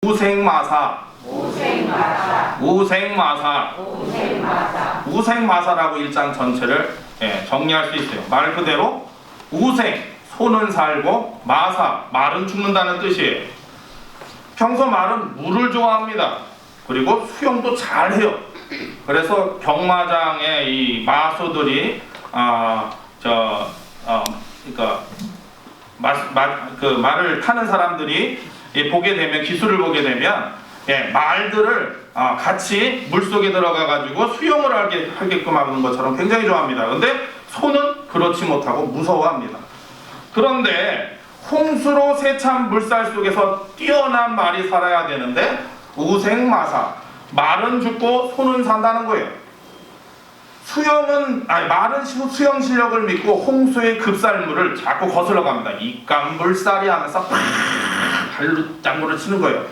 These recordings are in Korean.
우생마사. 우생마사라고 일장 전체를 정리할 수 있어요. 말 그대로 우생, 소는 살고, 마사, 말은 죽는다는 뜻이에요. 평소 말은 물을 좋아합니다. 그리고 수영도 잘해요. 그래서 경마장의 이 마수들이 말을 타는 사람들이 보게 되면, 기술을 보게 되면 말들을 같이 물속에 들어가 가지고 수영을 하게끔 하는 것처럼 굉장히 좋아합니다. 그런데 소는 그렇지 못하고 무서워합니다. 그런데 홍수로 세찬 물살 속에서 뛰어난 말이 살아야 되는데 우생마사, 말은 죽고 소는 산다는 거예요. 말은 수영 실력을 믿고 홍수의 급살물을 자꾸 거슬러 갑니다. 이깟 물살이 하면서 발장구를 치는 거예요.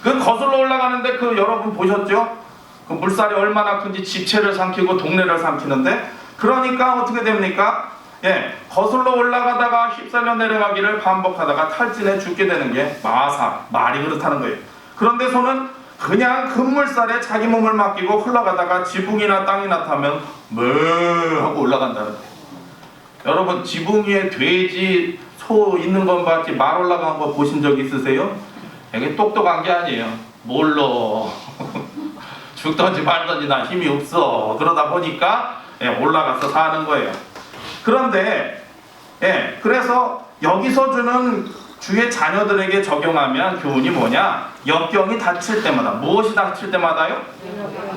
그 거슬러 올라가는데 여러분 보셨죠? 그 물살이 얼마나 큰지 지체를 삼키고 동네를 삼키는데, 그러니까 어떻게 됩니까? 거슬러 올라가다가 휩쓸려 내려가기를 반복하다가 탈진해 죽게 되는 게 마사, 말이 그렇다는 거예요. 그런데 소는 그냥 급물살에 자기 몸을 맡기고 흘러가다가 지붕이나 땅이나 타면 뭐 하고 올라간다는 거예요. 여러분, 지붕 위에 돼지, 소 있는 건 봤지 말 올라간 거 보신 적 있으세요? 이게 똑똑한 게 아니에요. 몰라. 죽든지 말든지 난 힘이 없어. 그러다 보니까 올라가서 사는 거예요. 그런데 그래서 여기서 주는 주의 자녀들에게 적용하면 교훈이 뭐냐? 역경이 닥칠 때마다, 무엇이 닥칠 때마다요?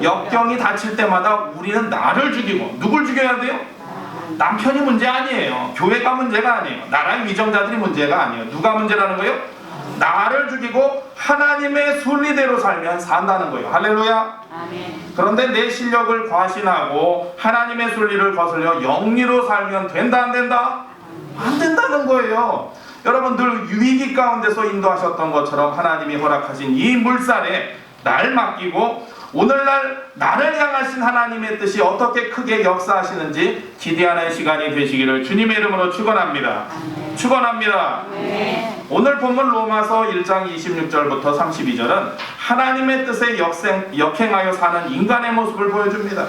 역경이 닥칠 때마다 우리는 나를 죽이고, 누굴 죽여야 돼요? 남편이 문제 아니에요. 교회가 문제가 아니에요. 나라의 위정자들이 문제가 아니에요. 누가 문제라는 거예요? 나를 죽이고 하나님의 순리대로 살면 산다는 거예요. 할렐루야. 아멘. 그런데 내 실력을 과신하고 하나님의 순리를 거슬려 영리로 살면 된다, 안 된다? 안 된다는 거예요. 여러분, 늘 위기 가운데서 인도하셨던 것처럼 하나님이 허락하신 이 물살에 날 맡기고 오늘날 나를 향하신 하나님의 뜻이 어떻게 크게 역사하시는지 기대하는 시간이 되시기를 주님의 이름으로 축원합니다. 축원합니다. 오늘 본문 로마서 1장 26절부터 32절은 하나님의 뜻에 역행하여 사는 인간의 모습을 보여줍니다.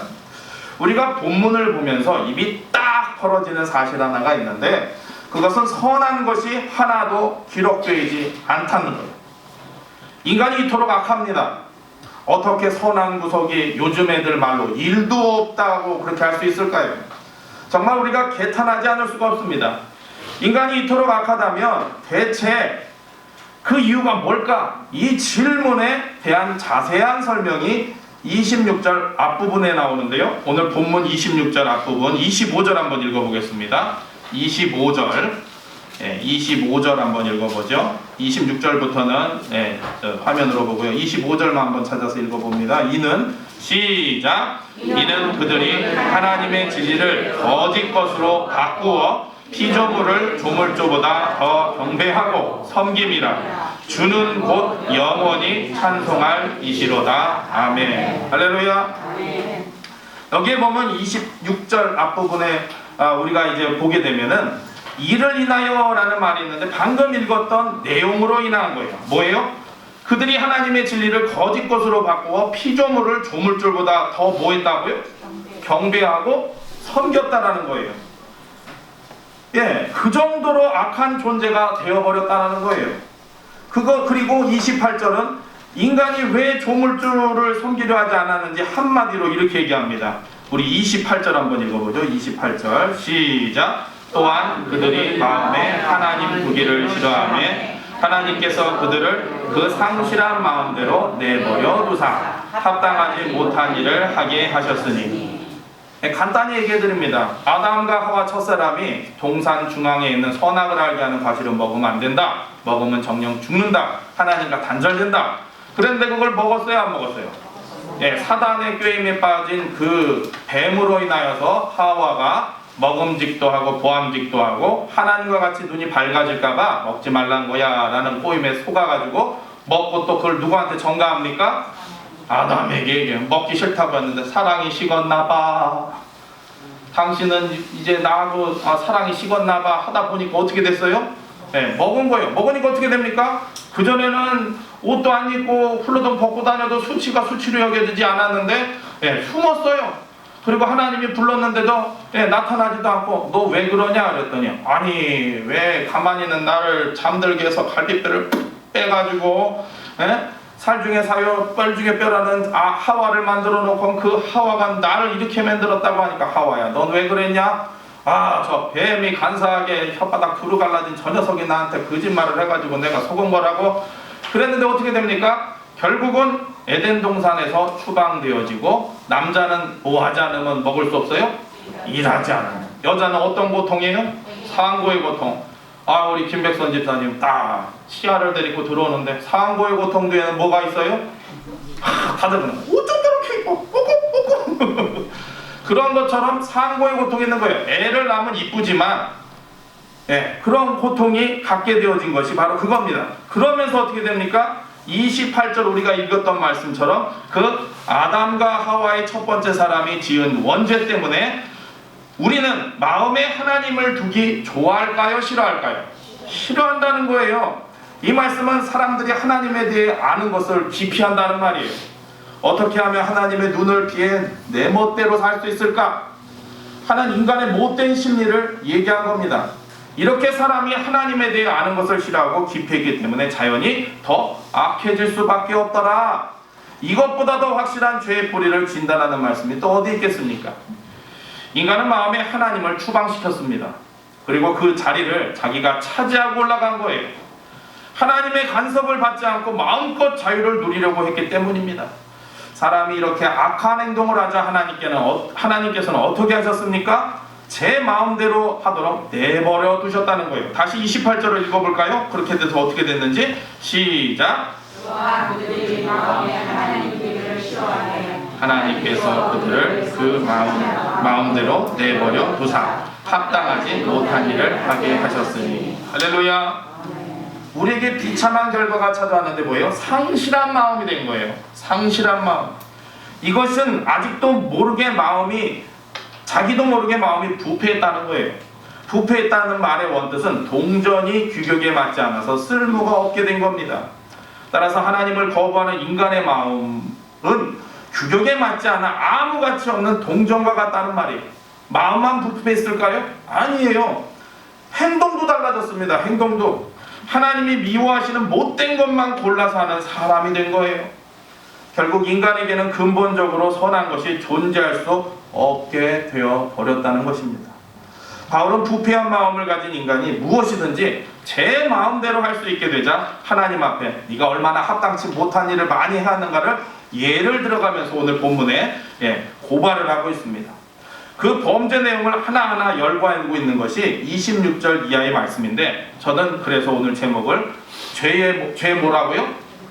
우리가 본문을 보면서 입이 딱 벌어지는 사실 하나가 있는데, 그것은 선한 것이 하나도 기록되지 않다는 거예요. 인간이 이토록 악합니다. 어떻게 선한 구석이 요즘 애들 말로 일도 없다고 그렇게 할 수 있을까요? 정말 우리가 개탄하지 않을 수가 없습니다. 인간이 이토록 악하다면 대체 그 이유가 뭘까? 이 질문에 대한 자세한 설명이 26절 앞부분에 나오는데요. 오늘 본문 26절 앞부분 25절 한번 읽어보겠습니다. 25절 한번 읽어보죠. 26절부터는 화면으로 보고요. 25절만 한번 찾아서 읽어봅니다. 이는 시작. 이는 그들이 하나님의 진리를 거짓 것으로 바꾸어 피조물을 조물조보다 더 경배하고 섬김이라. 주는 곧 영원히 찬송할 이시로다. 아멘. 할렐루야. 여기에 보면 26절 앞부분에 우리가 이제 보게 되면은 이를 인하여 라는 말이 있는데, 방금 읽었던 내용으로 인한 거예요. 뭐예요? 그들이 하나님의 진리를 거짓 것으로 바꾸어 피조물을 조물줄보다 더 뭐 했다고요? 경배하고 섬겼다라는 거예요. 그 정도로 악한 존재가 되어버렸다는 거예요. 그리고 28절은 인간이 왜 조물주를 섬기려 하지 않았는지 한마디로 이렇게 얘기합니다. 우리 28절 한번 읽어보죠. 28절 시작. 또한 그들이 마음에 하나님 두기를 싫어하며 하나님께서 그들을 그 상실한 마음대로 내버려 두사 합당하지 못한 일을 하게 하셨으니. 간단히 얘기해 드립니다. 아담과 하와 첫사람이 동산 중앙에 있는 선악을 알게 하는 과실을 먹으면 안 된다. 먹으면 정령 죽는다. 하나님과 단절된다. 그런데 그걸 먹었어요, 안 먹었어요? 사단의 꾀임에 빠진 그 뱀으로 인하여서 하와가 먹음직도 하고 보암직도 하고 하나님과 같이 눈이 밝아질까봐 먹지 말란 거야 라는 꼬임에 속아가지고 먹고 또 그걸 누구한테 전가합니까? 아담에게 먹기 싫다고 했는데 사랑이 식었나봐. 당신은 이제 나하고 사랑이 식었나봐 하다 보니까 어떻게 됐어요? 먹은 거예요. 먹으니까 어떻게 됩니까? 그전에는 옷도 안 입고 훌러덩 벗고 다녀도 수치가 수치로 여겨지지 않았는데 숨었어요. 그리고 하나님이 불렀는데도 나타나지도 않고 너 왜 그러냐 그랬더니 아니 왜 가만히 있는 나를 잠들게 해서 갈비뼈를 빼가지고 살 중에 사요 뻘 중에 뼈라는 하와를 만들어 놓고 그 하와가 나를 이렇게 만들었다고 하니까 하와야 넌 왜 그랬냐? 저 뱀이 간사하게 혓바닥 두루 갈라진 저 녀석이 나한테 거짓말을 해가지고 내가 속은 거라고 그랬는데 어떻게 됩니까? 결국은 에덴 동산에서 추방되어지고 남자는 뭐 하지 않으면 먹을 수 없어요? 일하지 않으면. 여자는 어떤 고통이에요? 상고의 고통. 우리 김백선 집사님 딱 시야를 데리고 들어오는데 상고의 고통 뒤에는 뭐가 있어요? 다들 그냥 어쩜 저렇게 이뻐 그런 것처럼 상고의 고통이 있는 거예요. 애를 낳으면 이쁘지만 그런 고통이 갖게 되어진 것이 바로 그겁니다. 그러면서 어떻게 됩니까? 28절 우리가 읽었던 말씀처럼 그 아담과 하와의 첫 번째 사람이 지은 원죄 때문에 우리는 마음에 하나님을 두기 좋아할까요? 싫어할까요? 싫어한다는 거예요. 이 말씀은 사람들이 하나님에 대해 아는 것을 기피한다는 말이에요. 어떻게 하면 하나님의 눈을 피해 내 멋대로 살 수 있을까? 하는 인간의 못된 심리를 얘기한 겁니다. 이렇게 사람이 하나님에 대해 아는 것을 싫어하고 기피했기 때문에 자연이 더 악해질 수밖에 없더라. 이것보다 더 확실한 죄의 뿌리를 진단하는 말씀이 또 어디 있겠습니까? 인간은 마음에 하나님을 추방시켰습니다. 그리고 그 자리를 자기가 차지하고 올라간 거예요. 하나님의 간섭을 받지 않고 마음껏 자유를 누리려고 했기 때문입니다. 사람이 이렇게 악한 행동을 하자 하나님께서는 어떻게 하셨습니까? 제 마음대로 하도록 내버려 두셨다는 거예요. 다시 28절을 읽어볼까요? 그렇게 돼서 어떻게 됐는지 시작. 하나님께서 그들을 그 마음대로 내버려 두사 합당하지 못한 일을 하게 하셨으니. 할렐루야. 우리에게 비참한 결과가 찾아왔는데 뭐예요? 상실한 마음이 된 거예요. 상실한 마음. 이것은 아직도 모르게 자기도 모르게 마음이 부패했다는 거예요. 부패했다는 말의 원뜻은 동전이 규격에 맞지 않아서 쓸모가 없게 된 겁니다. 따라서 하나님을 거부하는 인간의 마음은 규격에 맞지 않아 아무 가치 없는 동전과 같다는 말이에요. 마음만 부패했을까요? 아니에요. 행동도 달라졌습니다. 행동도. 하나님이 미워하시는 못된 것만 골라서 하는 사람이 된 거예요. 결국 인간에게는 근본적으로 선한 것이 존재할 수 없게 되어 버렸다는 것입니다. 바울은 부패한 마음을 가진 인간이 무엇이든지 제 마음대로 할 수 있게 되자 하나님 앞에 네가 얼마나 합당치 못한 일을 많이 하는가를 예를 들어가면서 오늘 본문에 고발을 하고 있습니다. 그 범죄 내용을 하나하나 열거하고 있는 것이 26절 이하의 말씀인데 저는 그래서 오늘 제목을 죄 뭐라고요?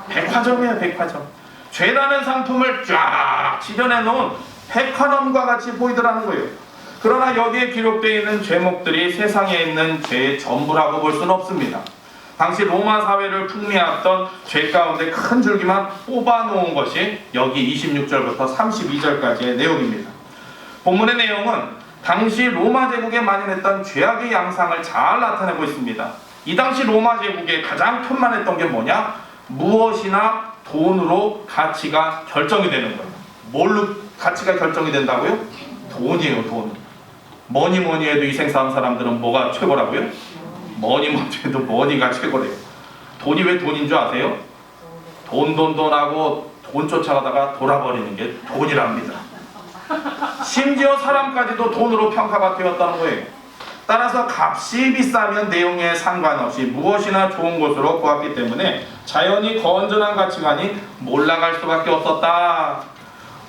백화점이에요. 백화점. 죄라는 상품을 쫙 지정해 놓은 백화점과 같이 보이더라는 거예요. 그러나 여기에 기록되어 있는 죄목들이 세상에 있는 죄의 전부라고 볼 수는 없습니다. 당시 로마 사회를 풍미했던 죄 가운데 큰 줄기만 뽑아놓은 것이 여기 26절부터 32절까지의 내용입니다. 본문의 내용은 당시 로마 제국에 만연했던 죄악의 양상을 잘 나타내고 있습니다. 이 당시 로마 제국에 가장 편만했던 게 뭐냐? 무엇이나 돈으로 가치가 결정이 되는 거예요. 뭘로 가치가 결정이 된다고요? 돈이에요. 돈. 뭐니 해도 이 생사한 사람들은 뭐가 최고라고요? 뭐니 해도 머니가 최고래요. 돈이 왜 돈인 줄 아세요? 돈 하고 돈 쫓아가다가 돌아버리는 게 돈이랍니다. 심지어 사람까지도 돈으로 평가가 되었다는 거예요. 따라서 값이 비싸면 내용에 상관없이 무엇이나 좋은 것으로 보았기 때문에 자연히 건전한 가치관이 몰락할 수밖에 없었다.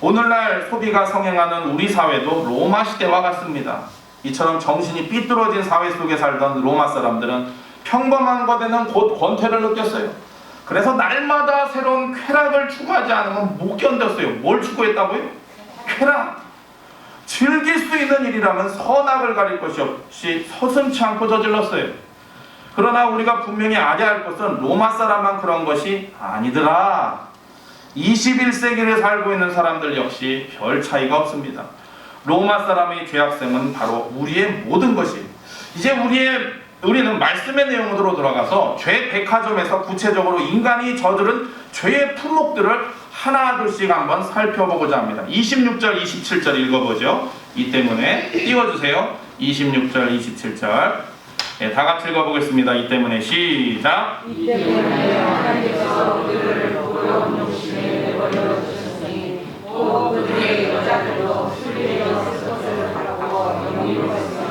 오늘날 소비가 성행하는 우리 사회도 로마 시대와 같습니다. 이처럼 정신이 삐뚤어진 사회 속에 살던 로마 사람들은 평범한 것에는 곧 권태를 느꼈어요. 그래서 날마다 새로운 쾌락을 추구하지 않으면 못 견뎠어요. 뭘 추구했다고요? 쾌락. 즐길 수 있는 일이라면 선악을 가릴 것이 없이 서슴지 않고 저질렀어요. 그러나 우리가 분명히 알아야 할 것은 로마 사람만 그런 것이 아니더라. 21세기를 살고 있는 사람들 역시 별 차이가 없습니다. 로마 사람의 죄악sem은 바로 우리의 모든 것이 이제 우리의 우리는 말씀의 내용으로 들어가서 죄 백화점에서 구체적으로 인간이 저지른 죄의 품목들을 하나둘씩 한번 살펴보고자 합니다. 26절, 27절 읽어보죠. 이 때문에 띄워주세요. 26절, 27절. 네, 다 같이 읽어보겠습니다. 이 때문에 시작. 이 때문에 하나님께서 그들을 부끄러운 욕심에 내버려 두셨으니 또 그들의 여자들도 술리에 섰을 것을 바라고 영리로 했으나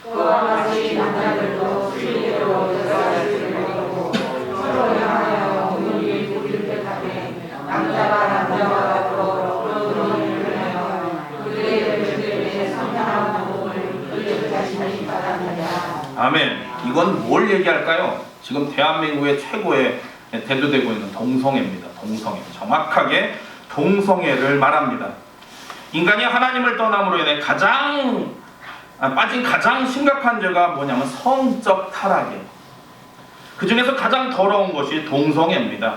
그와 같이 남자들도 술리로 여자들을 먹고 서로 향하여 눈이 부릴 듯하되 남자가 남자와 더불어 그런 일을 하여 그들의 죄들에 상당한 방법을 그들 자신이 받았느냐. 아멘. 이건 뭘 얘기할까요? 지금 대한민국의 최고의 대두되고 있는 동성애입니다. 동성애. 정확하게 동성애를 말합니다. 인간이 하나님을 떠남으로 인해 빠진 가장 심각한 죄가 뭐냐면 성적 타락이에요. 그 중에서 가장 더러운 것이 동성애입니다.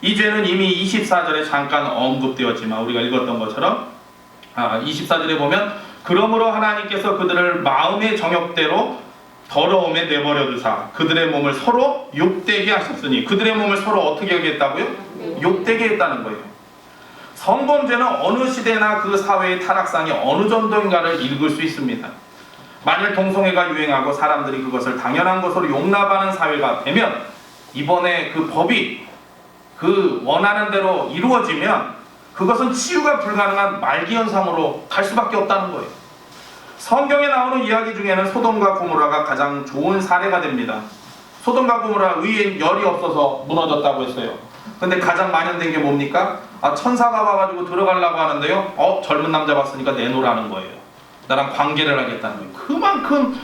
이 죄는 이미 24절에 잠깐 언급되었지만 우리가 읽었던 것처럼 24절에 보면 그러므로 하나님께서 그들을 마음의 정욕대로 더러움에 내버려 두사 그들의 몸을 서로 욕되게 하셨으니 그들의 몸을 서로 어떻게 하게 했다고요? 욕되게 했다는 거예요. 성범죄는 어느 시대나 그 사회의 타락상이 어느 정도인가를 읽을 수 있습니다. 만일 동성애가 유행하고 사람들이 그것을 당연한 것으로 용납하는 사회가 되면 이번에 그 법이 그 원하는 대로 이루어지면 그것은 치유가 불가능한 말기현상으로 갈 수밖에 없다는 거예요. 성경에 나오는 이야기 중에는 소돔과 고모라가 가장 좋은 사례가 됩니다. 소돔과 고모라 의에 열이 없어서 무너졌다고 했어요. 근데 가장 만연된 게 뭡니까? 천사가 와가지고 들어가려고 하는데요. 젊은 남자 봤으니까 내놓으라는 거예요. 나랑 관계를 하겠다는 거예요. 그만큼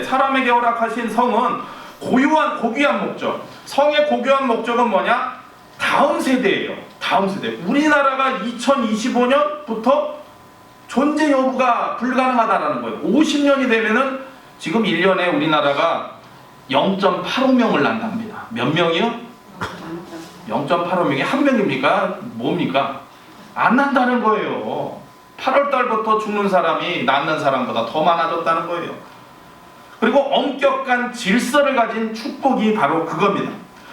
사람에게 허락하신 성은 고귀한 목적. 성의 고귀한 목적은 뭐냐? 다음 세대예요. 다음 세대. 우리나라가 2025년부터 존재 여부가 불가능하다라는 거예요. 50년이 되면은 지금 1년에 우리나라가 0.85명을 난답니다. 몇 명이요? 0.85명이 한 명입니까? 뭡니까? 안 난다는 거예요. 8월 달부터 죽는 사람이 낳는 사람보다 더 많아졌다는 거예요. 그리고 엄격한 질서를 가진 축복이 바로 그겁니다.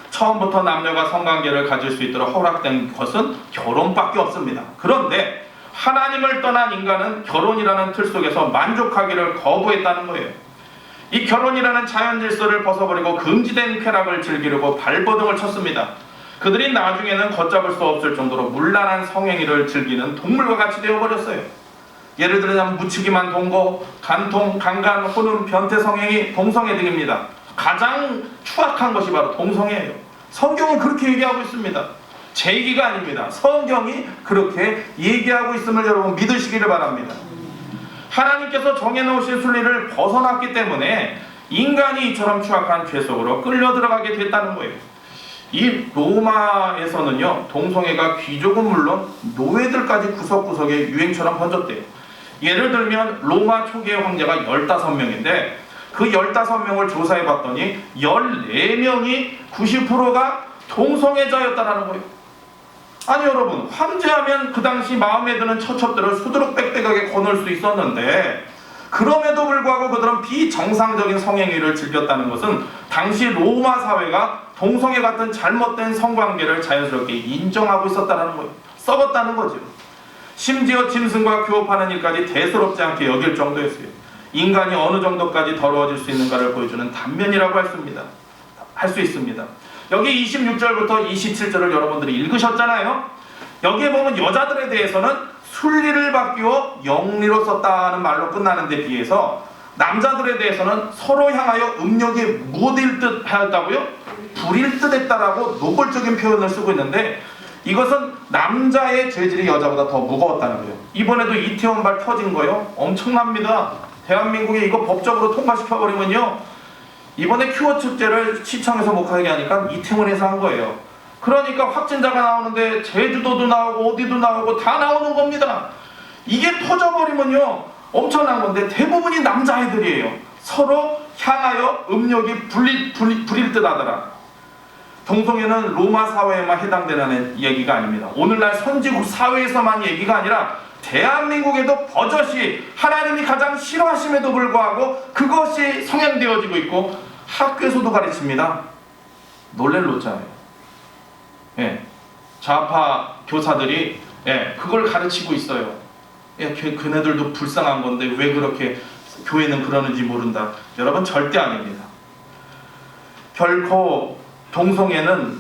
처음부터 남녀가 성관계를 가질 수 있도록 허락된 것은 결혼밖에 없습니다. 그런데 하나님을 떠난 인간은 결혼이라는 틀 속에서 만족하기를 거부했다는 거예요. 이 결혼이라는 자연 질서를 벗어버리고 금지된 쾌락을 즐기려고 발버둥을 쳤습니다. 그들이 나중에는 걷잡을 수 없을 정도로 문란한 성행위를 즐기는 동물과 같이 되어버렸어요. 예를 들자면 무치기만 동거, 간통, 강간, 혼음, 변태 성행위, 동성애 등입니다. 가장 추악한 것이 바로 동성애예요. 성경은 그렇게 얘기하고 있습니다. 제 얘기가 아닙니다. 성경이 그렇게 얘기하고 있음을 여러분 믿으시기를 바랍니다. 하나님께서 정해놓으신 순리를 벗어났기 때문에 인간이 이처럼 추악한 죄 속으로 끌려 들어가게 됐다는 거예요. 이 로마에서는요, 동성애가 귀족은 물론 노예들까지 구석구석에 유행처럼 번졌대요. 예를 들면 로마 초기의 황제가 15명인데 그 15명을 조사해봤더니 14명이 90%가 동성애자였다라는 거예요. 아니 여러분, 황제하면 그 당시 마음에 드는 처첩들을 수두룩 빽빽하게 거놓을 수 있었는데 그럼에도 불구하고 그들은 비정상적인 성행위를 즐겼다는 것은 당시 로마 사회가 동성애 같은 잘못된 성관계를 자연스럽게 인정하고 있었다는 거예요. 썩었다는 거죠. 심지어 짐승과 교업하는 일까지 대수롭지 않게 여길 정도였어요. 인간이 어느 정도까지 더러워질 수 있는가를 보여주는 단면이라고 할 수 있습니다. 여기 26절부터 27절을 여러분들이 읽으셨잖아요. 여기에 보면 여자들에 대해서는 순리를 바뀌어 영리로 썼다는 말로 끝나는 데 비해서 남자들에 대해서는 서로 향하여 음욕이 무딜 듯 하였다고요? 불일 듯 했다라고 노골적인 표현을 쓰고 있는데 이것은 남자의 죄질이 여자보다 더 무거웠다는 거예요. 이번에도 이태원발 터진 거요. 엄청납니다. 대한민국에 이거 법적으로 통과시켜버리면요. 이번에 큐어 축제를 시청에서 목하게 하니까 이태원에서 한 거예요. 그러니까 확진자가 나오는데 제주도도 나오고 어디도 나오고 다 나오는 겁니다. 이게 터져버리면요 엄청난 건데 대부분이 남자애들이에요. 서로 향하여 음욕이 불일 듯 하더라. 동성애는 로마 사회에만 해당되는 얘기가 아닙니다. 오늘날 선지국 사회에서만 얘기가 아니라 대한민국에도 버젓이 하나님이 가장 싫어하심에도 불구하고 그것이 성행되어지고 있고 학교에서도 가르칩니다. 놀랄 노자예요. 예, 좌파 교사들이 그걸 가르치고 있어요. 그네들도 불쌍한 건데 왜 그렇게 교회는 그러는지 모른다. 여러분, 절대 아닙니다. 결코 동성애는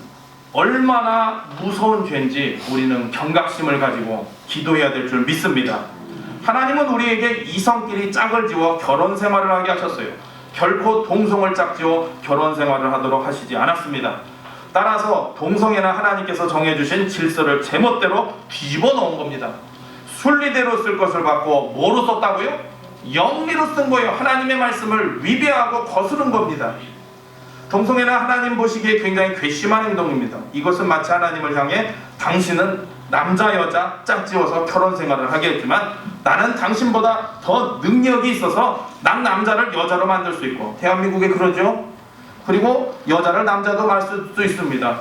얼마나 무서운 죄인지 우리는 경각심을 가지고 기도해야 될 줄 믿습니다. 하나님은 우리에게 이성끼리 짝을 지어 결혼 생활을 하게 하셨어요. 결코 동성을 짝지어 결혼 생활을 하도록 하시지 않았습니다. 따라서 동성애는 하나님께서 정해주신 질서를 제멋대로 뒤집어 놓은 겁니다. 순리대로 쓸 것을 받고 뭐로 썼다고요? 영리로 쓴 거예요. 하나님의 말씀을 위배하고 거스른 겁니다. 동성애는 하나님 보시기에 굉장히 괘씸한 행동입니다. 이것은 마치 하나님을 향해 당신은 남자 여자 짝지어서 결혼 생활을 하겠지만 나는 당신보다 더 능력이 있어서 난 남자를 여자로 만들 수 있고, 대한민국에 그러죠. 그리고 여자를 남자도 말 수도 있습니다.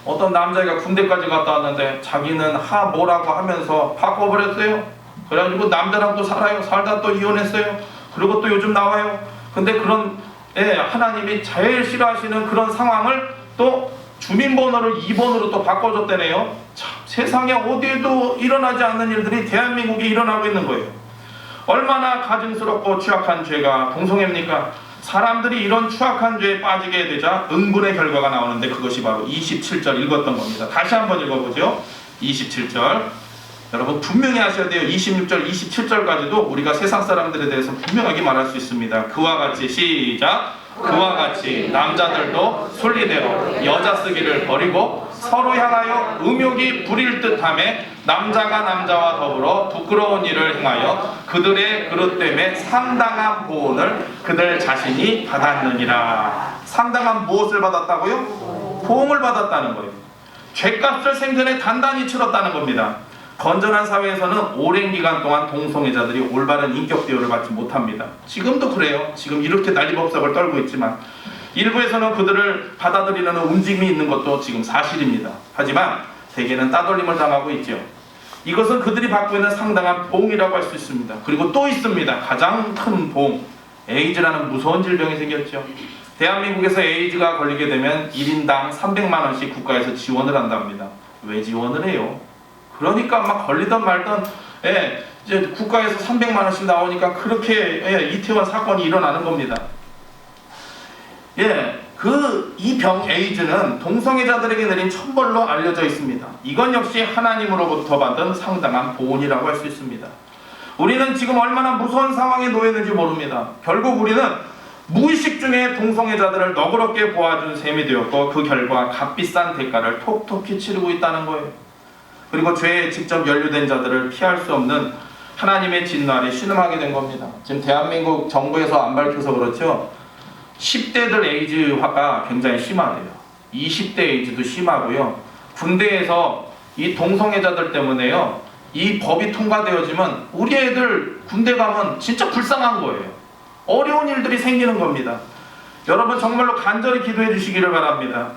어떤 남자가 군대까지 갔다 왔는데 자기는 뭐라고 하면서 바꿔버렸어요. 그래가지고 남자랑 또 살아요. 살다 또 이혼했어요. 그리고 또 요즘 나와요. 근데 그런 하나님이 제일 싫어하시는 그런 상황을 또 주민번호를 2번으로 또 바꿔줬다네요. 참, 세상에 어디에도 일어나지 않는 일들이 대한민국에 일어나고 있는 거예요. 얼마나 가증스럽고 취약한 죄가 동성애입니까? 사람들이 이런 추악한 죄에 빠지게 되자 응분의 결과가 나오는데 그것이 바로 27절 읽었던 겁니다. 다시 한번 읽어보죠. 27절. 여러분 분명히 하셔야 돼요. 26절, 27절까지도 우리가 세상 사람들에 대해서 분명하게 말할 수 있습니다. 그와 같이 시작. 그와 같이 남자들도 순리대로 여자 쓰기를 버리고 서로 향하여 음욕이 부릴 듯하며 남자가 남자와 더불어 부끄러운 일을 행하여 그들의 그릇 때문에 상당한 보응을 그들 자신이 받았느니라. 상당한 무엇을 받았다고요? 보응을 받았다는 거예요. 죄값을 생전에 단단히 치렀다는 겁니다. 건전한 사회에서는 오랜 기간 동안 동성애자들이 올바른 인격 대우를 받지 못합니다. 지금도 그래요. 지금 이렇게 난리법석을 떨고 있지만 일부에서는 그들을 받아들이는 움직임이 있는 것도 지금 사실입니다. 하지만 대개는 따돌림을 당하고 있죠. 이것은 그들이 받고 있는 상당한 보응이라고 할 수 있습니다. 그리고 또 있습니다. 가장 큰 보응. 에이즈라는 무서운 질병이 생겼죠. 대한민국에서 에이즈가 걸리게 되면 1인당 300만 원씩 국가에서 지원을 한답니다. 왜 지원을 해요? 그러니까 막 걸리던 말던 이제 국가에서 300만 원씩 나오니까 그렇게 이태원 사건이 일어나는 겁니다. 이 병 에이즈는 동성애자들에게 내린 천벌로 알려져 있습니다. 이건 역시 하나님으로부터 받은 상당한 보온이라고 할 수 있습니다. 우리는 지금 얼마나 무서운 상황에 놓였는지 모릅니다. 결국 우리는 무의식 중에 동성애자들을 너그럽게 보아준 셈이 되었고 그 결과 값비싼 대가를 톡톡히 치르고 있다는 거예요. 그리고 죄에 직접 연루된 자들을 피할 수 없는 하나님의 진노 아래 신음하게 된 겁니다. 지금 대한민국 정부에서 안 밝혀서 그렇죠. 10대들 에이즈화가 굉장히 심하대요. 20대 에이즈도 심하고요. 군대에서 이 동성애자들 때문에요. 이 법이 통과되어지면 우리 애들 군대 가면 진짜 불쌍한 거예요. 어려운 일들이 생기는 겁니다. 여러분 정말로 간절히 기도해 주시기를 바랍니다.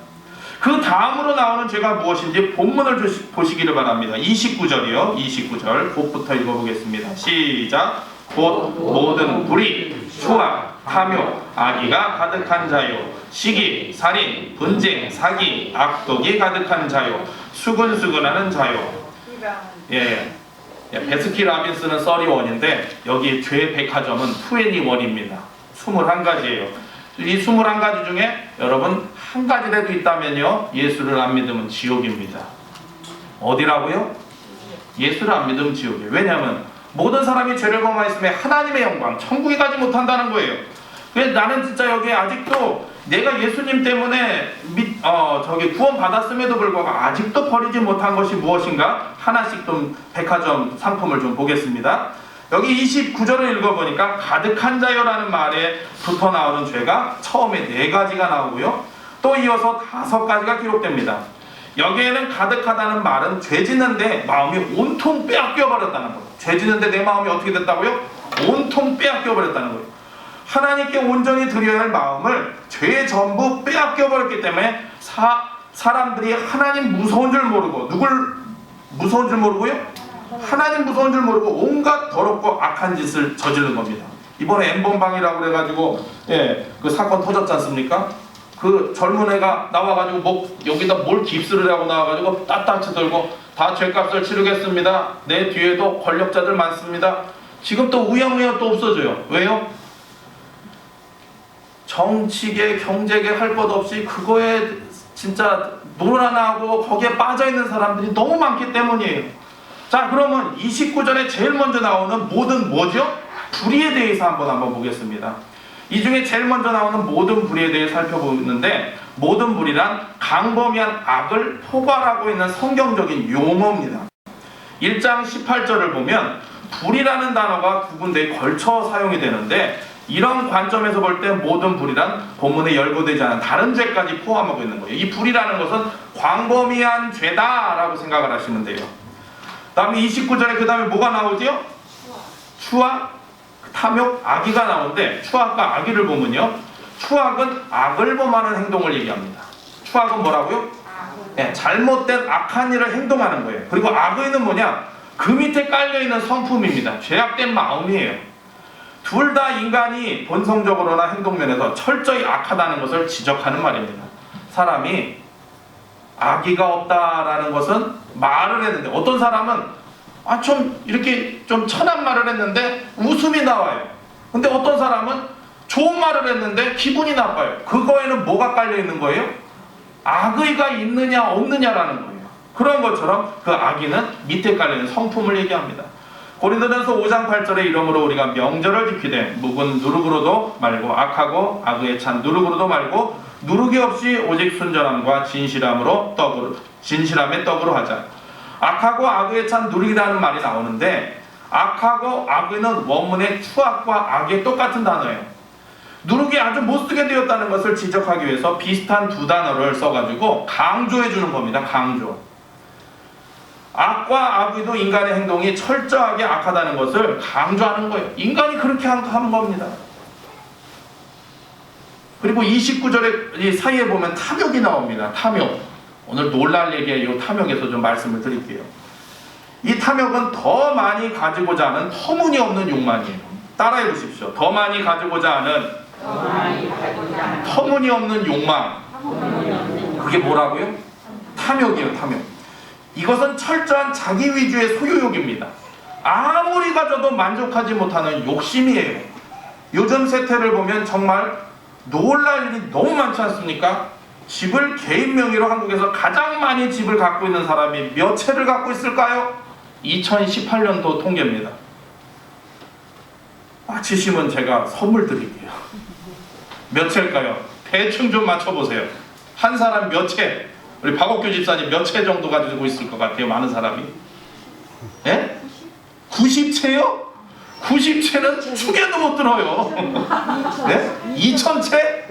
그 다음으로 나오는 죄가 무엇인지 본문을 보시기를 바랍니다. 29절이요. 29절 곧부터 읽어보겠습니다. 시작. 곧 모든 불의, 추악, 탐욕, 악의가 가득한 자요, 시기, 살인, 분쟁, 사기, 악독이 가득한 자요, 수근수근하는 자요. 베스킨라빈스는 31인데 여기 죄 백화점은 21입니다. 21가지예요. 이 21가지 중에 여러분 한 가지라도 있다면요, 예수를 안 믿으면 지옥입니다. 어디라고요? 예수를 안 믿으면 지옥이에요. 왜냐하면 모든 사람이 죄를 범하였음에 하나님의 영광, 천국에 가지 못한다는 거예요. 그래서 나는 진짜 여기 아직도 내가 예수님 때문에 구원 받았음에도 불구하고 아직도 버리지 못한 것이 무엇인가? 하나씩 좀 백화점 상품을 좀 보겠습니다. 여기 29절을 읽어보니까 가득한 자요라는 말에 붙어 나오는 죄가 처음에 4가지가 나오고요. 또 이어서 5가지가 기록됩니다. 여기에는 가득하다는 말은 죄 짓는데 마음이 온통 빼앗겨 버렸다는 거예요. 죄 짓는데 내 마음이 어떻게 됐다고요? 온통 빼앗겨 버렸다는 거예요. 하나님께 온전히 드려야 할 마음을 죄에 전부 빼앗겨 버렸기 때문에 사람들이 하나님 무서운 줄 모르고, 누굴 무서운 줄 모르고요? 하나님 무서운 줄 모르고 온갖 더럽고 악한 짓을 저지른 겁니다. 이번에 엠번방이라고 그래가지고 그 사건 터졌지 않습니까? 그 젊은 애가 나와가지고 여기다 뭘 깁스를 하고 나와가지고 따따치 들고 다 죄값을 치르겠습니다. 내 뒤에도 권력자들 많습니다. 지금 또 우영우영 또 없어져요. 왜요? 정치계, 경제계 할 것 없이 그거에 진짜 놀아나고 거기에 빠져있는 사람들이 너무 많기 때문이에요. 자, 그러면 29절에 제일 먼저 나오는 모든 뭐죠? 불의에 대해서 한번 보겠습니다. 이 중에 제일 먼저 나오는 모든 불의에 대해 살펴보는데, 모든 불의란 강범위한 악을 포괄하고 있는 성경적인 용어입니다. 1장 18절을 보면 불의라는 단어가 두 군데에 걸쳐 사용이 되는데, 이런 관점에서 볼 때 모든 불의란 본문에 열거되지 않은 다른 죄까지 포함하고 있는 거예요. 이 불의라는 것은 광범위한 죄다라고 생각을 하시면 돼요. 다음에 29절에 그 다음에 뭐가 나오죠? 추악, 탐욕, 악의가 나오는데, 추악과 악의를 보면요, 추악은 악을 범하는 행동을 얘기합니다. 추악은 뭐라고요? 잘못된 악한 일을 행동하는 거예요. 그리고 악의는 뭐냐? 그 밑에 깔려있는 성품입니다. 죄악된 마음이에요. 둘 다 인간이 본성적으로나 행동면에서 철저히 악하다는 것을 지적하는 말입니다. 사람이 악의가 없다라는 것은 말을 했는데, 어떤 사람은 좀 이렇게 좀 천한 말을 했는데 웃음이 나와요. 근데 어떤 사람은 좋은 말을 했는데 기분이 나빠요. 그거에는 뭐가 깔려 있는 거예요? 악의가 있느냐 없느냐라는 거예요. 그런 것처럼 그 악의는 밑에 깔려 있는 성품을 얘기합니다. 고린도전서 5장 8절에 이러므로 우리가 명절을 지키되 묵은 누룩으로도 말고 악하고 악의에 찬 누룩으로도 말고 누룩이 없이 오직 순전함과 진실함의 떡으로 하자. 악하고 악의에 찬 누룩이라는 말이 나오는데, 악하고 악의는 원문의 추악과 악의 똑같은 단어예요. 누룩이 아주 못쓰게 되었다는 것을 지적하기 위해서 비슷한 두 단어를 써가지고 강조해 주는 겁니다. 강조. 악과 악의도 인간의 행동이 철저하게 악하다는 것을 강조하는 거예요. 인간이 그렇게 한 겁니다. 그리고 29절에 이 사이에 보면 탐욕이 나옵니다. 탐욕. 오늘 놀랄 얘기에 이 탐욕에서 좀 말씀을 드릴게요. 이 탐욕은 더 많이 가지고자 하는 터무니없는 욕망이에요. 따라해 보십시오. 더 많이 가지고자 하는 터무니없는 욕망. 그게 뭐라고요? 탐욕이에요. 탐욕. 이것은 철저한 자기 위주의 소유욕입니다. 아무리 가져도 만족하지 못하는 욕심이에요. 요즘 세태를 보면 정말 놀랄 일이 너무 많지 않습니까? 집을 개인 명의로 한국에서 가장 많이 집을 갖고 있는 사람이 몇 채를 갖고 있을까요? 2018년도 통계입니다. 맞히시면 제가 선물 드릴게요. 몇 채일까요? 대충 좀 맞춰보세요. 한 사람 몇 채? 우리 박옥규 집사님 몇 채 정도 가지고 있을 것 같아요? 많은 사람이? 90채요? 90채는 축에도 못 들어요. 2,000채?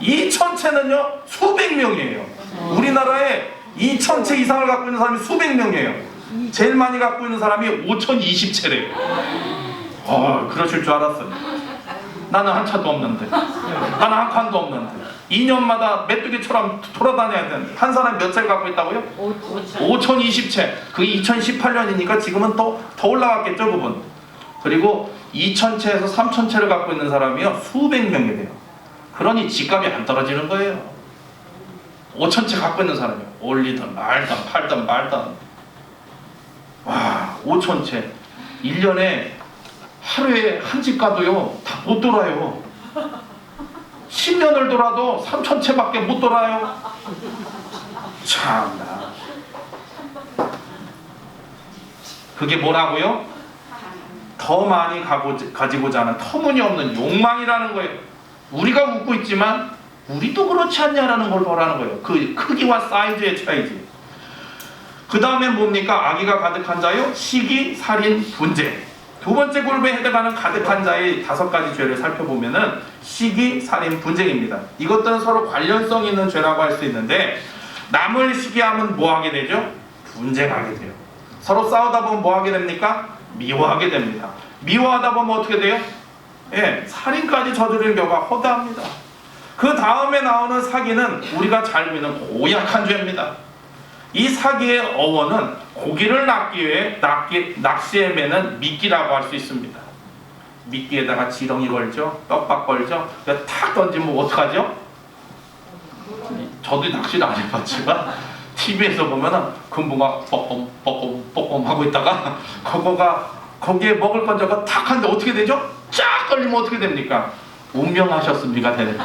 2,000채는요 수백 명이에요. 우리나라에 2,000채 이상을 갖고 있는 사람이 수백 명이에요. 제일 많이 갖고 있는 사람이 5,020채래요. 그러실 줄 알았어요. 나는 한 차도 없는데, 나는 한 칸도 없는데, 2년마다 메뚜기처럼 돌아다녀야 되는데, 한 사람이 몇 채를 갖고 있다고요? 5,020채. 그게 2018년이니까 지금은 더 올라갔겠죠, 그분. 그리고 2,000채에서 3,000채를 갖고 있는 사람이요 수백 명이 돼요. 그러니 집값이 안 떨어지는 거예요. 5,000채 갖고 있는 사람이요. 올리든 말든 팔든 말든. 와, 5,000채. 1년에 하루에 한 집 가도요 다 못 돌아요. 10년을 돌아도 3,000채밖에 못 돌아요. 참나. 그게 뭐라고요? 더 많이 가지고자 하는 터무니없는 욕망이라는 거예요. 우리가 웃고 있지만 우리도 그렇지 않냐라는 걸 보라는 거예요. 그 크기와 사이즈의 차이지. 그 다음에 뭡니까? 악의가 가득한 자요? 시기, 살인, 분쟁. 두 번째 그룹에 해당하는 가득한 자의 5가지 죄를 살펴보면은 시기, 살인, 분쟁입니다. 이것들은 서로 관련성 있는 죄라고 할 수 있는데, 남을 시기하면 뭐 하게 되죠? 분쟁하게 돼요. 서로 싸우다 보면 뭐 하게 됩니까? 미워하게 됩니다. 미워하다 보면 어떻게 돼요? 살인까지 저지르는 경우가 허다합니다. 그 다음에 나오는 사기는 우리가 잘 알고 있는 고약한 죄입니다. 이 사기의 어원은 고기를 낚기 위해 낚시에 매는 미끼라고 할 수 있습니다. 미끼에다가 지렁이 걸죠, 떡밥 걸죠. 그래서 탁 던지면 어떡하죠? 저도 낚시를 안 해봤지만 TV에서 보면은 금붕어가 뻐꼼 하고 있다가 거기에 먹을 건 저거 탁 하는데 어떻게 되죠? 쫙 걸리면 어떻게 됩니까? 운명하셨습니까? 되는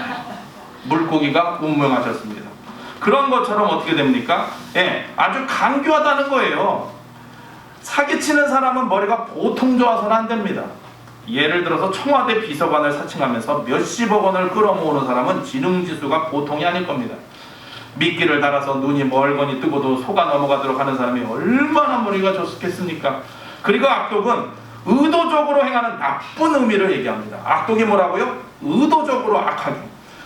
물고기가 운명하셨습니다. 그런 것처럼 어떻게 됩니까? 예, 아주 강교하다는 거예요. 사기치는 사람은 머리가 보통 좋아서는 안 됩니다. 예를 들어서 청와대 비서관을 사칭하면서 몇십억 원을 끌어모으는 사람은 지능지수가 보통이 아닐 겁니다. 미끼를 달아서 눈이 멀거니 뜨고도 속아 넘어가도록 하는 사람이 얼마나 머리가 좋겠습니까? 그리고 악독은 의도적으로 행하는 나쁜 의미를 얘기합니다. 악독이 뭐라고요? 의도적으로 악하기.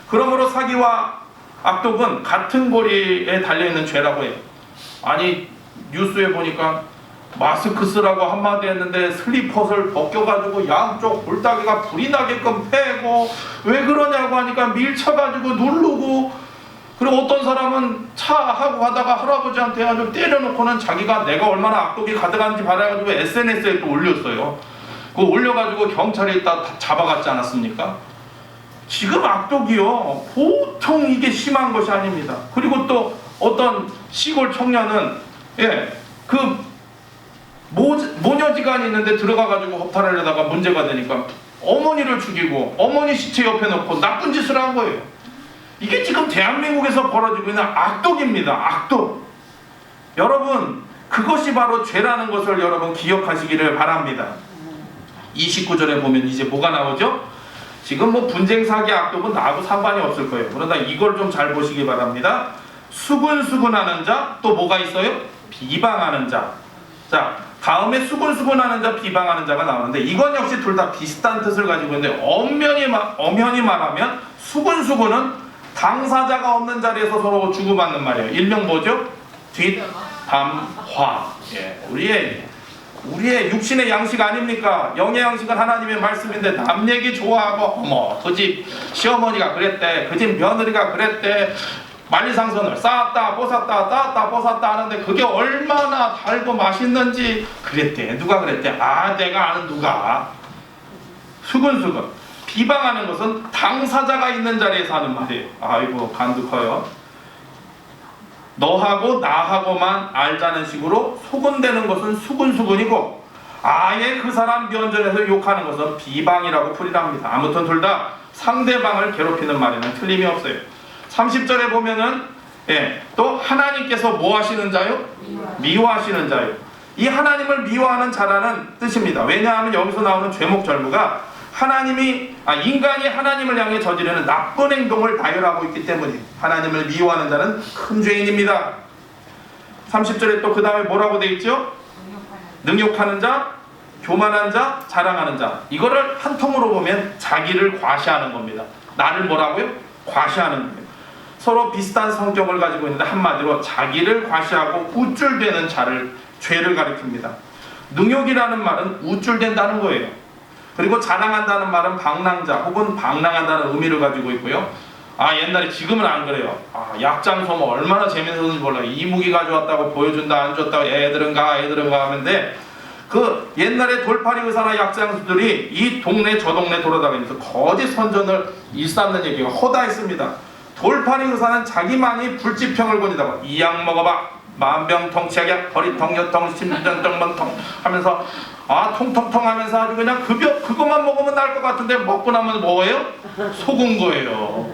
그러므로 사기와 악독은 같은 고리에 달려있는 죄라고 해요. 아니 뉴스에 보니까 마스크 쓰라고 한마디 했는데 슬리퍼를 벗겨가지고 양쪽 볼따기가 불이 나게끔 패고, 왜 그러냐고 하니까 밀쳐가지고 누르고, 그리고 어떤 사람은 차 하고 가다가 할아버지한테 해가지고 때려놓고는 자기가 내가 얼마나 악독이 가득한지 받아가지고 SNS에 또 올렸어요. 그거 올려가지고 경찰이 다 잡아갔지 않았습니까? 지금 악독이요, 보통 이게 심한 것이 아닙니다. 그리고 또 어떤 시골 청년은 그 모녀지간이 있는데 들어가가지고 허탈하려다가 문제가 되니까 어머니를 죽이고 어머니 시체 옆에 놓고 나쁜 짓을 한 거예요. 이게 지금 대한민국에서 벌어지고 있는 악독입니다. 악독. 여러분, 그것이 바로 죄라는 것을 여러분 기억하시기를 바랍니다. 29절에 보면 이제 뭐가 나오죠? 지금 뭐 분쟁, 사기, 악독은 나하고 상관이 없을 거예요. 그러나 이걸 좀 잘 보시기 바랍니다. 수군수군하는 자, 또 뭐가 있어요? 비방하는 자. 자, 다음에 수군수군하는 자, 비방하는 자가 나오는데, 이건 역시 둘 다 비슷한 뜻을 가지고 있는데, 엄연히 말하면 수군수군은 당사자가 없는 자리에서 서로 주고받는 말이에요. 일명 뭐죠? 뒷담화. 예, 우리의 육신의 양식 아닙니까? 영의 양식은 하나님의 말씀인데 남 얘기 좋아하고, 어머 그 집 시어머니가 그랬대, 그 집 며느리가 그랬대, 만리상선을 쌓았다 뻗었다 하는데 그게 얼마나 달고 맛있는지 그랬대. 누가 그랬대? 아, 내가 아는 누가. 수근수근. 비방하는 것은 당사자가 있는 자리에서 하는 말이에요. 아이고 간도 커요. 너하고 나하고만 알자는 식으로 소근대는 것은 수근수근이고, 아예 그 사람 면전에서 욕하는 것은 비방이라고 풀이랍니다. 아무튼 둘 다 상대방을 괴롭히는 말에는 틀림이 없어요. 30절에 보면은 또 하나님께서 뭐 하시는 자요? 미워하시는 자요. 이 하나님을 미워하는 자라는 뜻입니다. 왜냐하면 여기서 나오는 죄목 절무가 인간이 하나님을 향해 저지르는 나쁜 행동을 다혈하고 있기 때문에 하나님을 미워하는 자는 큰 죄인입니다. 30절에 또 그 다음에 뭐라고 되어 있죠? 능욕하는 자, 교만한 자, 자랑하는 자. 이거를 한 통으로 보면 자기를 과시하는 겁니다. 나를 뭐라고요? 과시하는 거예요. 서로 비슷한 성격을 가지고 있는데 한마디로 자기를 과시하고 우쭐대는 죄를 가리킵니다. 능욕이라는 말은 우쭐댄다는 거예요. 그리고 자랑한다는 말은 방랑자 혹은 방랑한다는 의미를 가지고 있고요. 옛날에, 지금은 안 그래요. 약장소모 얼마나 재밌는지 몰라요. 이 무기 가져왔다고 보여준다, 안 줬다고 애들은 가 하는데, 그 옛날에 돌팔이 의사나 약장수들이 이 동네 저 동네 돌아다니면서 거짓 선전을 일삼는 얘기가 허다했습니다. 돌팔이 의사는 자기만이 불치병을 권유다고, 이 약 먹어봐, 만병통치약이야, 허리통, 여통, 심전정번통 하면서 통통통 하면서 아주 그냥 그것만 먹으면 나을 것 같은데 먹고 나면 뭐예요? 속은 거예요.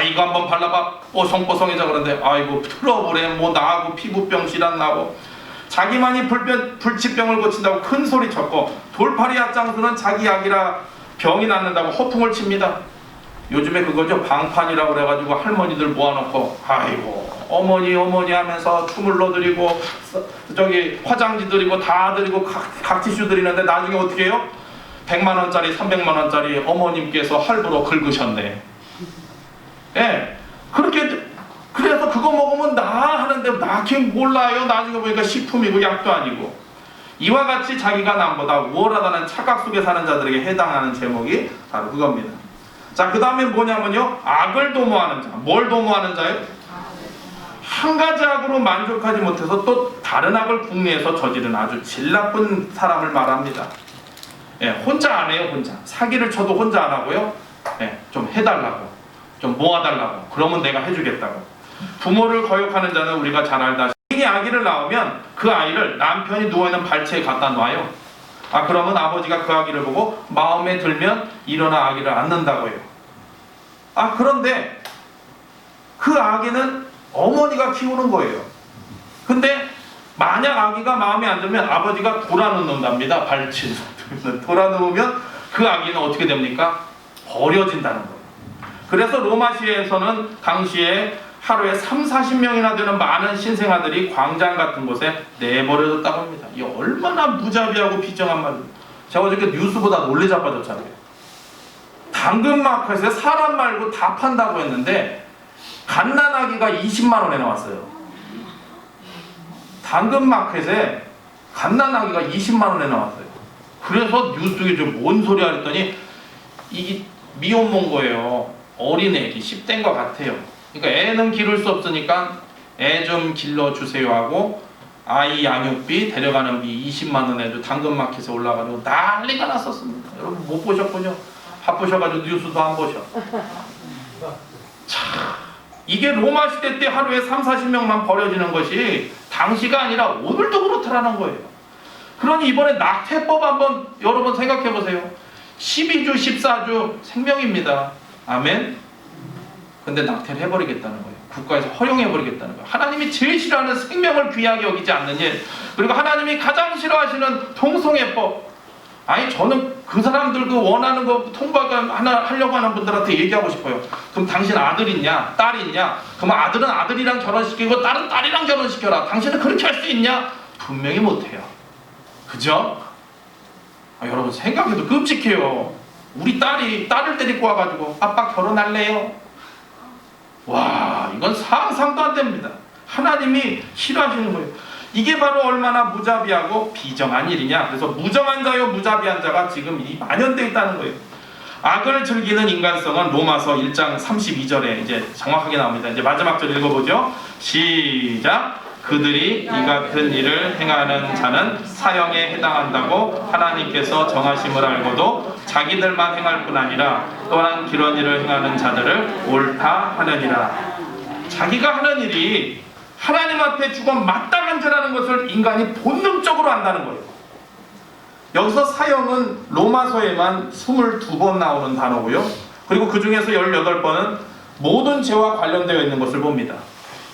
이거 한번 발라봐, 뽀송뽀송해져. 그런데 아이고 트러블에 뭐 나하고 피부병 질환 나고, 자기만이 불치병을 고친다고 큰 소리 쳤고, 돌팔이 약장수는 자기 약이라 병이 낫는다고 허풍을 칩니다. 요즘에 그거죠, 방판이라고 그래가지고 할머니들 모아놓고 아이고 어머니 하면서 춤을 넣어드리고 저기 화장지 드리고 다 드리고 각 티슈 드리는데 나중에 어떻게 해요? 100만원짜리 300만원짜리 어머님께서 할부로 긁으셨네. 그렇게, 그래서 그거 먹으면 하는데 나게 몰라요. 나중에 보니까 식품이고 약도 아니고. 이와 같이 자기가 남보다 우월하다는 착각 속에 사는 자들에게 해당하는 제목이 바로 그겁니다. 자, 그 다음에 뭐냐면요, 악을 도모하는 자. 뭘 도모하는 자요? 한 가지 악으로 만족하지 못해서 또 다른 악을 궁리해서 저지른 아주 질 나쁜 사람을 말합니다. 예, 혼자 안 해요. 혼자 사기를 쳐도 혼자 안 하고요. 예, 좀 해달라고, 좀 모아달라고, 그러면 내가 해주겠다고. 부모를 거역하는 자는 우리가 잘 알다시피 이 아기를 낳으면 그 아이를 남편이 누워있는 발치에 갖다 놔요. 그러면 아버지가 그 아기를 보고 마음에 들면 일어나 아기를 안는다고 해요. 그런데 그 아기는 어머니가 키우는 거예요. 근데 만약 아기가 마음에 안 들면 아버지가 돌아놓는답니다. 발치에서 돌아놓으면 그 아기는 어떻게 됩니까? 버려진다는 거예요. 그래서 로마시에서는 당시에 하루에 30-40명이나 되는 많은 신생아들이 광장 같은 곳에 내버려졌다고 합니다. 이 얼마나 무자비하고 비정한 말이에요. 제가 어저께 뉴스보다 놀래 자빠졌잖아요. 당근마켓에 사람 말고 다 판다고 했는데 갓난아기가 20만 원에 나왔어요. 당근마켓에 갓난아기가 20만 원에 나왔어요. 그래서 뉴스에 좀 뭔 소리야 했더니 이게 미혼모인 거예요. 어린애기 10대인 것 같아요. 그러니까 애는 기를 수 없으니까 애 좀 길러주세요 하고 아이 양육비 데려가는 비 20만 원에도 당근마켓에 올라가지고 난리가 났었습니다. 여러분 못 보셨군요. 바쁘셔가지고 뉴스도 안 보셔. 참, 이게 로마 시대 때 하루에 30-40명만 버려지는 것이 당시가 아니라 오늘도 그렇다라는 거예요. 그러니 이번에 낙태법 한번 여러분 생각해 보세요. 12주 14주 생명입니다. 아멘. 근데 낙태를 해버리겠다는 거예요. 국가에서 허용해버리겠다는 거예요. 하나님이 제일 싫어하는 생명을 귀하게 여기지 않는 일, 그리고 하나님이 가장 싫어하시는 동성애법. 저는 그 사람들 그 원하는 거 하려고 하는 분들한테 얘기하고 싶어요. 그럼 당신 아들 있냐? 딸 있냐? 그럼 아들은 아들이랑 결혼시키고 딸은 딸이랑 결혼시켜라. 당신은 그렇게 할 수 있냐? 분명히 못해요. 그죠? 여러분 생각해도 끔찍해요. 우리 딸이 딸을 데리고 와가지고 아빠 결혼할래요? 와, 이건 상상도 안 됩니다. 하나님이 싫어하시는 거예요. 이게 바로 얼마나 무자비하고 비정한 일이냐. 그래서 무정한 자요 무자비한 자가 지금 이 만연되어 있다는 거예요. 악을 즐기는 인간성은 로마서 1장 32절에 이제 정확하게 나옵니다. 이제 마지막 절 읽어보죠. 시작. 그들이 이 같은 일을 행하는 자는 사형에 해당한다고 하나님께서 정하심을 알고도 자기들만 행할 뿐 아니라 또한 그런 일을 행하는 자들을 옳다 하느니라. 자기가 하는 일이 하나님 앞에 죽어 마땅한 죄라는 것을 인간이 본능적으로 안다는 거예요. 여기서 사형은 로마서에만 22번 나오는 단어고요. 그리고 그 중에서 18번은 모든 죄와 관련되어 있는 것을 봅니다.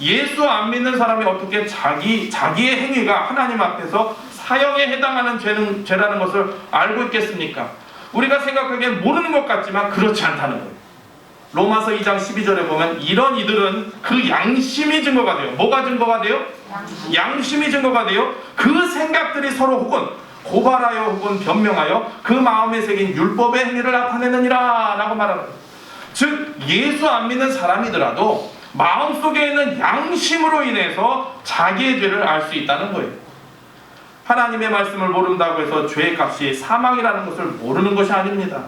예수 안 믿는 사람이 어떻게 자기의 행위가 하나님 앞에서 사형에 해당하는 죄라는 것을 알고 있겠습니까? 우리가 생각하기엔 모르는 것 같지만 그렇지 않다는 거예요. 로마서 2장 12절에 보면 이런 이들은 그 양심이 증거가 돼요. 뭐가 증거가 돼요? 양심이 증거가 돼요. 그 생각들이 서로 혹은 고발하여 혹은 변명하여 그 마음에 새긴 율법의 행위를 나타내느니라 라고 말하는 거예요. 즉 예수 안 믿는 사람이더라도 마음속에 있는 양심으로 인해서 자기의 죄를 알 수 있다는 거예요. 하나님의 말씀을 모른다고 해서 죄의 값이 사망이라는 것을 모르는 것이 아닙니다.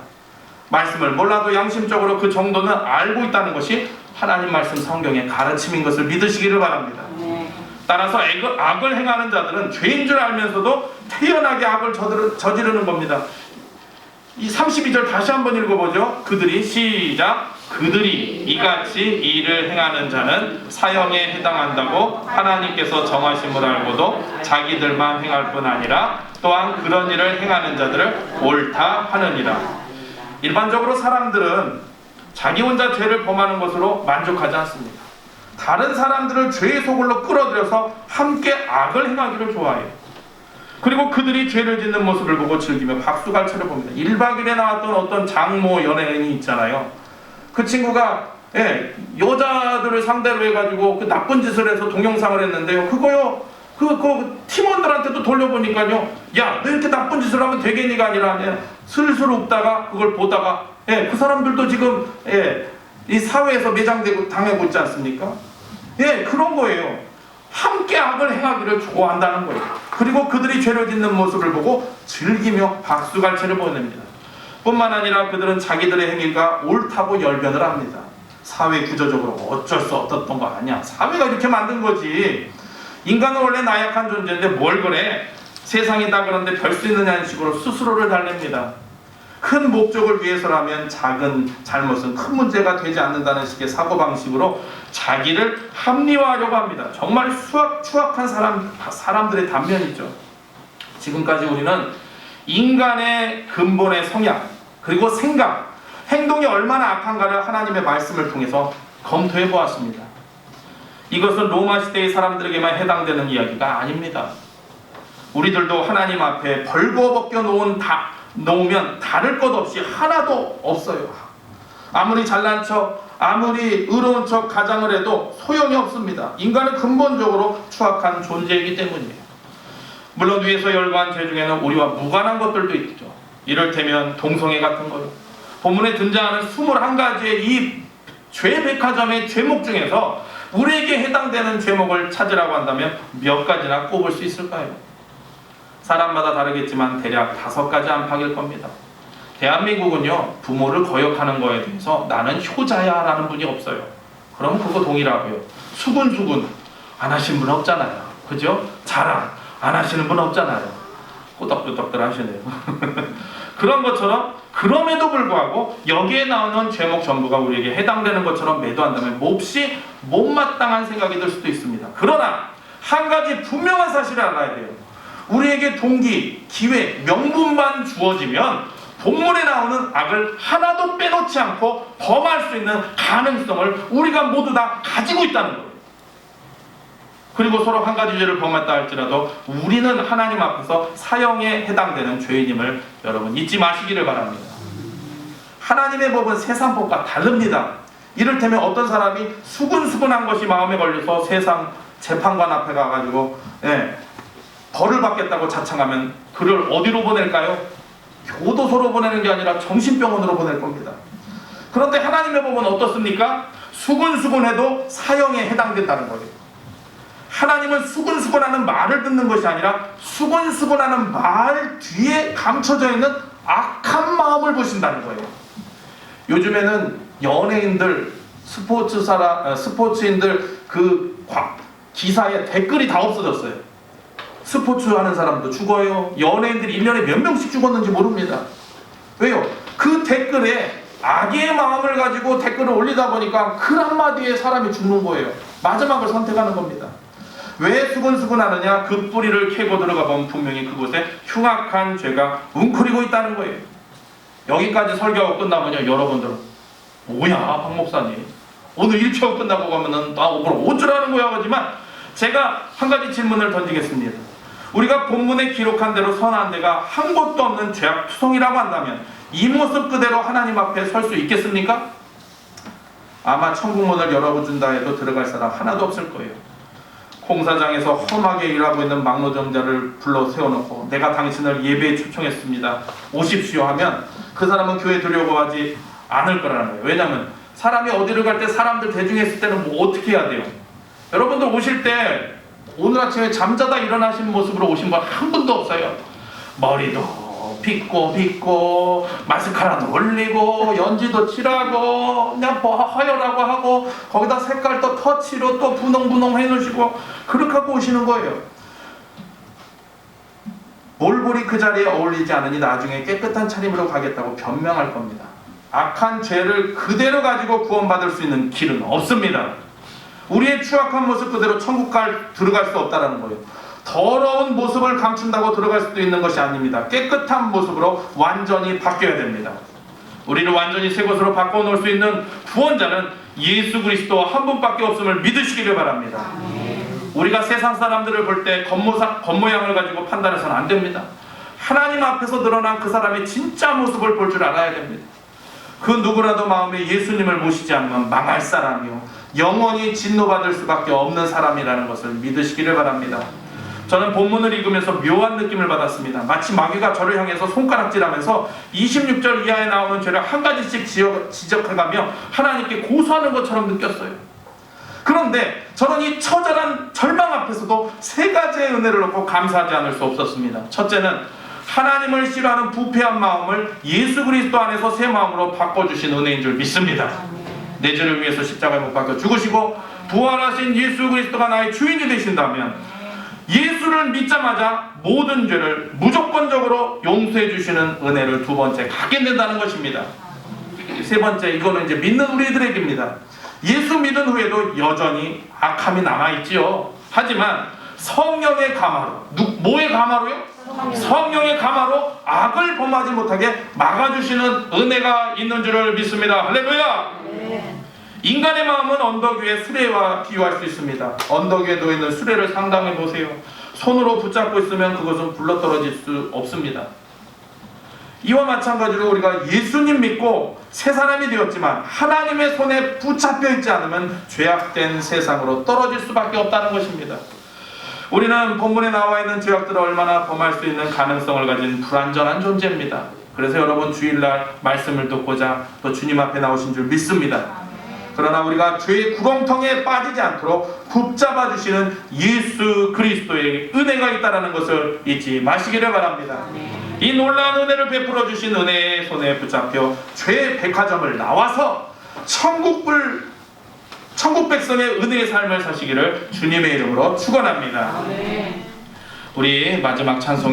말씀을 몰라도 양심적으로 그 정도는 알고 있다는 것이 하나님 말씀 성경의 가르침인 것을 믿으시기를 바랍니다. 따라서 악을 행하는 자들은 죄인 줄 알면서도 태연하게 악을 저지르는 겁니다. 이 32절 다시 한번 읽어보죠. 그들이 시작. 그들이 이같이 일을 행하는 자는 사형에 해당한다고 하나님께서 정하심을 알고도 자기들만 행할 뿐 아니라 또한 그런 일을 행하는 자들을 옳다 하느니라. 일반적으로 사람들은 자기 혼자 죄를 범하는 것으로 만족하지 않습니다. 다른 사람들을 죄의 소굴로 끌어들여서 함께 악을 행하기를 좋아해요. 그리고 그들이 죄를 짓는 모습을 보고 즐기며 박수갈채를 봅니다. 1박 2일에 나왔던 어떤 장모 연예인이 있잖아요. 그 친구가 여자들을 상대로 해가지고 그 나쁜 짓을 해서 동영상을 했는데요. 그거요. 그 팀원들한테도 돌려보니까요. 야, 너 이렇게 나쁜 짓을 하면 되겠니가 아니라 슬슬 웃다가 그걸 보다가 그 사람들도 지금 이 사회에서 매장되고 당하고 있지 않습니까? 그런 거예요. 함께 악을 행하기를 좋아한다는 거예요. 그리고 그들이 죄를 짓는 모습을 보고 즐기며 박수갈채를 보냅니다. 뿐만 아니라 그들은 자기들의 행위가 옳다고 열변을 합니다. 사회 구조적으로 어쩔 수 없었던 거 아니야. 사회가 이렇게 만든 거지. 인간은 원래 나약한 존재인데 뭘 그래? 세상이 다 그런데 별 수 있느냐는 식으로 스스로를 달랩니다. 큰 목적을 위해서라면 작은 잘못은 큰 문제가 되지 않는다는 식의 사고방식으로 자기를 합리화하려고 합니다. 정말 추악한 사람들의 단면이죠. 지금까지 우리는 인간의 근본의 성향, 그리고 생각, 행동이 얼마나 악한가를 하나님의 말씀을 통해서 검토해 보았습니다. 이것은 로마 시대의 사람들에게만 해당되는 이야기가 아닙니다. 우리들도 하나님 앞에 벌거벗겨 놓으면 다를 것 없이 하나도 없어요. 아무리 잘난 척, 아무리 의로운 척 가장을 해도 소용이 없습니다. 인간은 근본적으로 추악한 존재이기 때문이에요. 물론 위에서 열거한 죄 중에는 우리와 무관한 것들도 있죠. 이를테면 동성애 같은 거요. 본문에 등장하는 21가지의 이 죄 백화점의 죄목 중에서 우리에게 해당되는 죄목을 찾으라고 한다면 몇 가지나 꼽을 수 있을까요? 사람마다 다르겠지만 대략 5가지 안팎일 겁니다. 대한민국은요, 부모를 거역하는 거에 대해서 나는 효자야 라는 분이 없어요. 그럼 그거 동일하고요. 수군수군 안 하신 분 없잖아요. 그죠? 자랑 안 하시는 분 없잖아요. 꼬덕꼬덕들 하시네요. 그런 것처럼 그럼에도 불구하고 여기에 나오는 죄목 전부가 우리에게 해당되는 것처럼 매도한다면 몹시 못마땅한 생각이 들 수도 있습니다. 그러나 한 가지 분명한 사실을 알아야 돼요. 우리에게 동기, 기회, 명분만 주어지면 본문에 나오는 악을 하나도 빼놓지 않고 범할 수 있는 가능성을 우리가 모두 다 가지고 있다는 거예요. 그리고 서로 한 가지 죄를 범했다 할지라도 우리는 하나님 앞에서 사형에 해당되는 죄인임을 여러분 잊지 마시기를 바랍니다. 하나님의 법은 세상 법과 다릅니다. 이를테면 어떤 사람이 수근수근한 것이 마음에 걸려서 세상 재판관 앞에 가가지고 벌을 받겠다고 자청하면 그를 어디로 보낼까요? 교도소로 보내는 게 아니라 정신병원으로 보낼 겁니다. 그런데 하나님의 법은 어떻습니까? 수근수근해도 사형에 해당된다는 거예요. 하나님은 수근수근하는 말을 듣는 것이 아니라 수근수근하는 말 뒤에 감춰져 있는 악한 마음을 보신다는 거예요. 요즘에는 연예인들, 스포츠인들 그 기사에 댓글이 다 없어졌어요. 스포츠 하는 사람도 죽어요. 연예인들이 1년에 몇 명씩 죽었는지 모릅니다. 왜요? 그 댓글에 악의 마음을 가지고 댓글을 올리다 보니까 글 한마디에 사람이 죽는 거예요. 마지막을 선택하는 겁니다. 왜 수근수근하느냐? 그 뿌리를 캐고 들어가 보면 분명히 그곳에 흉악한 죄가 웅크리고 있다는 거예요. 여기까지 설교가 끝나면요, 여러분들은 뭐야 박 목사님 오늘 1초 끝나고 가면은 나 오늘 어쩌라는 거야 하지만 제가 한 가지 질문을 던지겠습니다. 우리가 본문에 기록한 대로 선한 데가 한 곳도 없는 죄악투성이라고 한다면 이 모습 그대로 하나님 앞에 설 수 있겠습니까? 아마 천국문을 열어준다 해도 들어갈 사람 하나도 없을 거예요. 공사장에서 험하게 일하고 있는 막노동자를 불러 세워놓고 내가 당신을 예배에 초청했습니다. 오십시오 하면 그 사람은 교회 들여오고 하지 않을 거라는 거예요. 왜냐하면 사람이 어디를 갈 때 사람들 대중에 있을 때는 뭐 어떻게 해야 돼요? 여러분들 오실 때 오늘 아침에 잠자다 일어나신 모습으로 오신 분 한 분도 없어요. 머리도 빗고 마스카라도 올리고 연지도 칠하고 그냥 허여라고 하고 거기다 색깔도 터치로 또 분홍분홍 해놓으시고 그렇게 하고 오시는 거예요. 몰골이 그 자리에 어울리지 않으니 나중에 깨끗한 차림으로 가겠다고 변명할 겁니다. 악한 죄를 그대로 가지고 구원받을 수 있는 길은 없습니다. 우리의 추악한 모습 그대로 천국 들어갈 수 없다는 거예요. 더러운 모습을 감춘다고 들어갈 수도 있는 것이 아닙니다. 깨끗한 모습으로 완전히 바뀌어야 됩니다. 우리를 완전히 새 것으로 바꿔놓을 수 있는 구원자는 예수 그리스도 한 분밖에 없음을 믿으시기를 바랍니다. 우리가 세상 사람들을 볼 때 겉모양을 가지고 판단해서는 안 됩니다. 하나님 앞에서 드러난 그 사람의 진짜 모습을 볼 줄 알아야 됩니다. 그 누구라도 마음에 예수님을 모시지 않으면 망할 사람이요 영원히 진노받을 수밖에 없는 사람이라는 것을 믿으시기를 바랍니다. 저는 본문을 읽으면서 묘한 느낌을 받았습니다. 마치 마귀가 저를 향해서 손가락질하면서 26절 이하에 나오는 죄를 한 가지씩 지적해가며 하나님께 고소하는 것처럼 느꼈어요. 그런데 저는 이 처절한 절망 앞에서도 3가지의 은혜를 얻고 감사하지 않을 수 없었습니다. 첫째는 하나님을 싫어하는 부패한 마음을 예수 그리스도 안에서 새 마음으로 바꿔주신 은혜인 줄 믿습니다. 내 죄를 위해서 십자가에 못 박혀 죽으시고 부활하신 예수 그리스도가 나의 주인이 되신다면 예수를 믿자마자 모든 죄를 무조건적으로 용서해 주시는 은혜를 두 번째 갖게 된다는 것입니다. 세 번째, 이거는 이제 믿는 우리들에게입니다. 예수 믿은 후에도 여전히 악함이 남아있지요. 하지만 성령의 가마로, 뭐의 가마로요? 성령의 가마로 악을 범하지 못하게 막아주시는 은혜가 있는 줄을 믿습니다. 할렐루야! 인간의 마음은 언덕 위에 수레와 비유할 수 있습니다. 언덕 위에 놓여있는 수레를 상상해 보세요. 손으로 붙잡고 있으면 그것은 굴러떨어질 수 없습니다. 이와 마찬가지로 우리가 예수님 믿고 새 사람이 되었지만 하나님의 손에 붙잡혀 있지 않으면 죄악된 세상으로 떨어질 수밖에 없다는 것입니다. 우리는 본문에 나와 있는 죄악들을 얼마나 범할 수 있는 가능성을 가진 불완전한 존재입니다. 그래서 여러분 주일날 말씀을 듣고자 또 주님 앞에 나오신 줄 믿습니다. 그러나 우리가 죄의 구렁텅이에 빠지지 않도록 붙잡아 주시는 예수 그리스도의 은혜가 있다는 것을 잊지 마시기를 바랍니다. 이 놀라운 은혜를 베풀어 주신 은혜의 손에 붙잡혀 죄의 백화점을 나와서 천국 백성의 은혜의 삶을 사시기를 주님의 이름으로 축원합니다. 우리 마지막 찬송